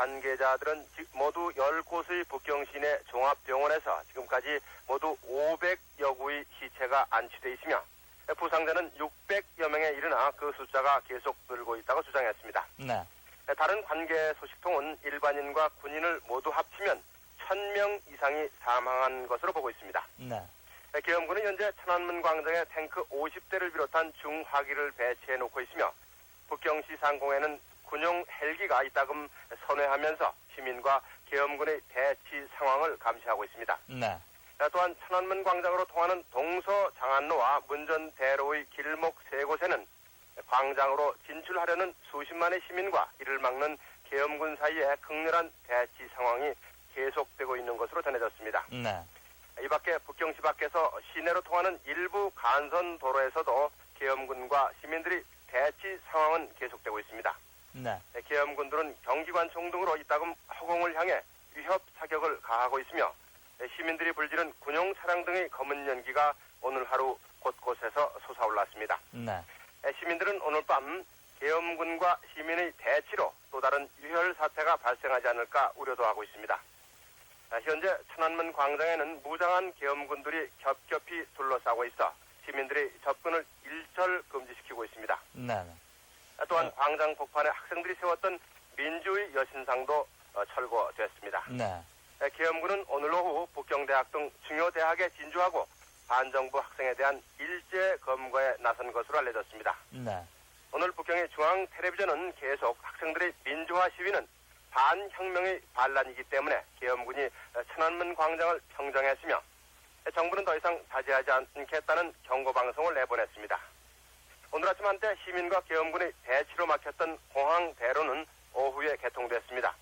관계자들은 모두 10곳의 북경 시내 종합병원에서 지금까지 모두 500여 구의 시체가 안치돼 있으며 부상자는 600여 명에 이르나 그 숫자가 계속 늘고 있다고 주장했습니다. 네. 다른 관계 소식통은 일반인과 군인을 모두 합치면 1000명 이상이 사망한 것으로 보고 있습니다. 네. 계엄군은 현재 천안문 광장에 탱크 50대를 비롯한 중화기를 배치해 놓고 있으며 북경시 상공에는 군용 헬기가 이따금 선회하면서 시민과 계엄군의 대치 상황을 감시하고 있습니다. 네. 또한 천안문 광장으로 통하는 동서장안로와 문전대로의 길목 세 곳에는 광장으로 진출하려는 수십만의 시민과 이를 막는 계엄군 사이에 극렬한 대치 상황이 계속되고 있는 것으로 전해졌습니다. 네. 이 밖에 북경시 밖에서 시내로 통하는 일부 간선 도로에서도 계엄군과 시민들이 대치 상황은 계속되고 있습니다. 네. 계엄군들은 경기관총 등으로 이따금 허공을 향해 위협 사격을 가하고 있으며 시민들이 불지른 군용 차량 등의 검은 연기가 오늘 하루 곳곳에서 솟아올랐습니다. 네. 시민들은 오늘 밤 계엄군과 시민의 대치로 또 다른 유혈 사태가 발생하지 않을까 우려도 하고 있습니다. 현재 천안문 광장에는 무장한 계엄군들이 겹겹이 둘러싸고 있어 시민들이 접근을 일절 금지시키고 있습니다. 네. 또한 광장 복판에 학생들이 세웠던 민주의 여신상도 철거됐습니다. 네. 계엄군은 오늘 오후 북경대학 등 중요 대학에 진주하고 반정부 학생에 대한 일제 검거에 나선 것으로 알려졌습니다. 네. 오늘 북경의 중앙 텔레비전은 계속 학생들의 민주화 시위는 반혁명의 반란이기 때문에 계엄군이 천안문 광장을 평정했으며 정부는 더 이상 자제하지 않겠다는 경고방송을 내보냈습니다. 오늘 아침 한때 시민과 계엄군의 대치로 막혔던 공항대로는 오후에 개통됐습니다.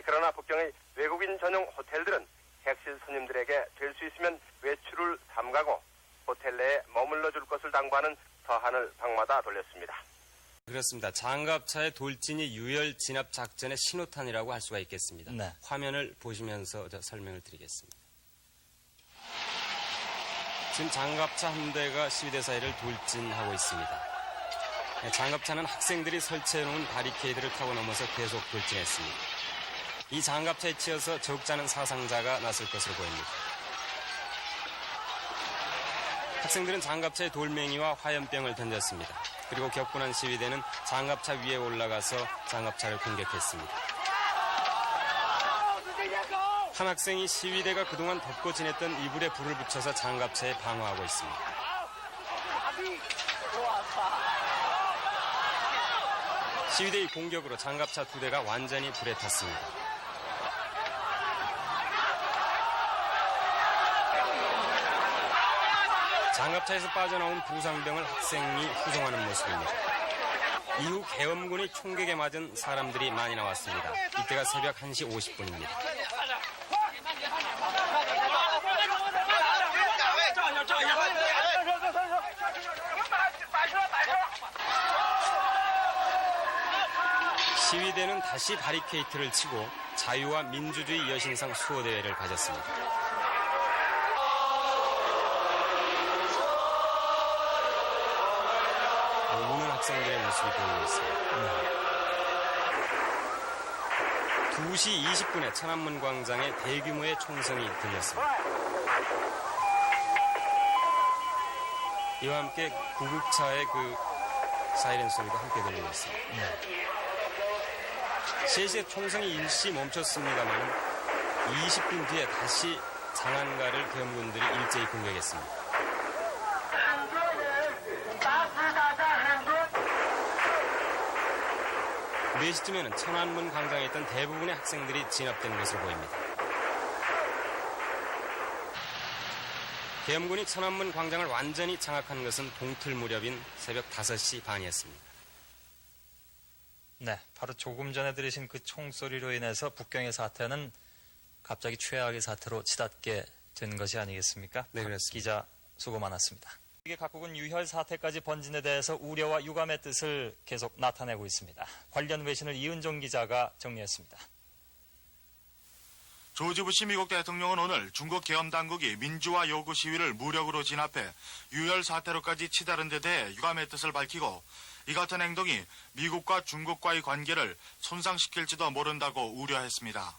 그러나 북경의 외국인 전용 호텔들은 객실 손님들에게 될 수 있으면 외출을 삼가고 호텔 내에 머물러 줄 것을 당부하는 서한을 방마다 돌렸습니다. 그렇습니다. 장갑차의 돌진이 유혈 진압 작전의 신호탄이라고 할 수가 있겠습니다. 네. 화면을 보시면서 설명을 드리겠습니다. 지금 장갑차 한 대가 시위대 사이를 돌진하고 있습니다. 장갑차는 학생들이 설치해놓은 바리케이드를 타고 넘어서 계속 돌진했습니다. 이 장갑차에 치여서 적지 않은 사상자가 났을 것으로 보입니다. 학생들은 장갑차에 돌멩이와 화염병을 던졌습니다. 그리고 격분한 시위대는 장갑차 위에 올라가서 장갑차를 공격했습니다. 한 학생이 시위대가 그동안 덮고 지냈던 이불에 불을 붙여서 장갑차에 방어하고 있습니다. 시위대의 공격으로 장갑차 2대가 완전히 불에 탔습니다. 장갑차에서 빠져나온 부상병을 학생이 후송하는 모습입니다. 이후 계엄군이 총격에 맞은 사람들이 많이 나왔습니다. 이때가 새벽 1시 50분입니다. 시위대는 다시 바리케이트를 치고 자유와 민주주의 여신상 수호대회를 가졌습니다. 우는 학생들의 모습이 보이고 있습니다. 2시 20분에 천안문 광장에 대규모의 총성이 들렸습니다. 이와 함께 구급차의 그 사이렌 소리가 함께 들리고 있습니다. 3시에 총성이 일시 멈췄습니다만 20분 뒤에 다시 장안가를 계엄군들이 일제히 공격했습니다. 4시쯤에는 천안문 광장에 있던 대부분의 학생들이 진압된 것으로 보입니다. 계엄군이 천안문 광장을 완전히 장악한 것은 동틀 무렵인 새벽 5시 반이었습니다. 네, 바로 조금 전에 들으신 그 총소리로 인해서 북경의 사태는 갑자기 최악의 사태로 치닫게 된 것이 아니겠습니까? 네, 그렇습니다. 기자 수고 많았습니다. 세계 각국은 유혈 사태까지 번진 데 대해서 우려와 유감의 뜻을 계속 나타내고 있습니다. 관련 외신을 이은종 기자가 정리했습니다. 조지 부시 미국 대통령은 오늘 중국 계엄 당국이 민주화 요구 시위를 무력으로 진압해 유혈 사태로까지 치달은 데 대해 유감의 뜻을 밝히고 이 같은 행동이 미국과 중국과의 관계를 손상시킬지도 모른다고 우려했습니다.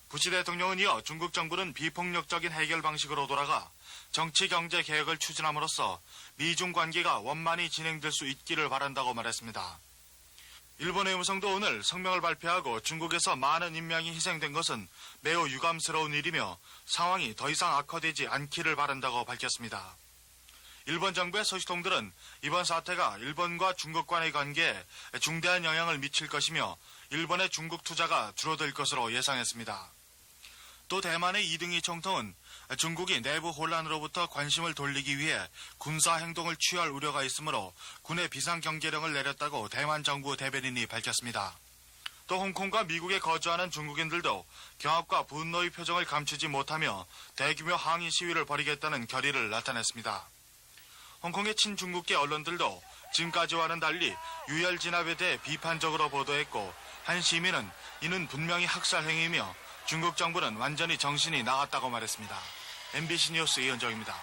부시 대통령은 이어 중국 정부는 비폭력적인 해결 방식으로 돌아가 정치 경제 개혁을 추진함으로써 미중 관계가 원만히 진행될 수 있기를 바란다고 말했습니다. 일본 외무성도 오늘 성명을 발표하고 중국에서 많은 인명이 희생된 것은 매우 유감스러운 일이며 상황이 더 이상 악화되지 않기를 바란다고 밝혔습니다. 일본 정부의 소식통들은 이번 사태가 일본과 중국 간의 관계에 중대한 영향을 미칠 것이며 일본의 중국 투자가 줄어들 것으로 예상했습니다. 또 대만의 이등희 총통은 중국이 내부 혼란으로부터 관심을 돌리기 위해 군사 행동을 취할 우려가 있으므로 군의 비상경계령을 내렸다고 대만 정부 대변인이 밝혔습니다. 또 홍콩과 미국에 거주하는 중국인들도 경악과 분노의 표정을 감추지 못하며 대규모 항의 시위를 벌이겠다는 결의를 나타냈습니다. 홍콩의 친중국계 언론들도 지금까지와는 달리 유혈 진압에 대해 비판적으로 보도했고 한 시민은 이는 분명히 학살 행위이며 중국 정부는 완전히 정신이 나갔다고 말했습니다. MBC 뉴스 이현정입니다.